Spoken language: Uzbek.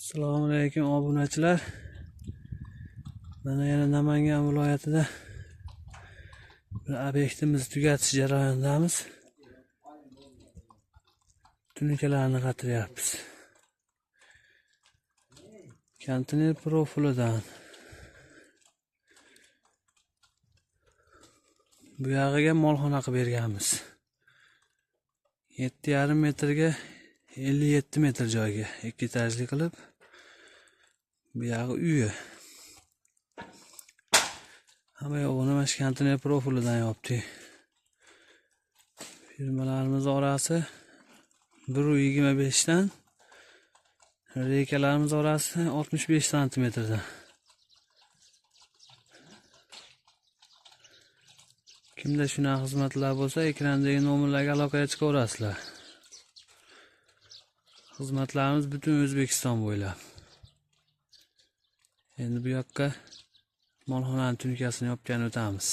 Assalomu alaykum obunachilar. Mana yana Namangan viloyatida bir obyektimizni tugatish jarayonidamiz. Tunukalarni qatiryapmiz. Konteyner profilidan. Bu yog'iga molxona qilib berganmiz. 7,5 metrga 57 metr joyga 2 etajli qilib, bu yog'i uyi. Hamma yo'g'ini mana shu konteyner profilidan yopdik. Firmalarimiz orasi 1,25 dan, reykalarimiz orasi 65 santimetrdan. Kimda shunaqa xizmatlar bo'lsa, ekrandagi nomerlarga aloqaga chiqaverasizlar. Xizmatlarimiz butun O'zbekiston bo'ylab. Endi bu yoqqa molxonaning tunkasini yopgan o'tamiz.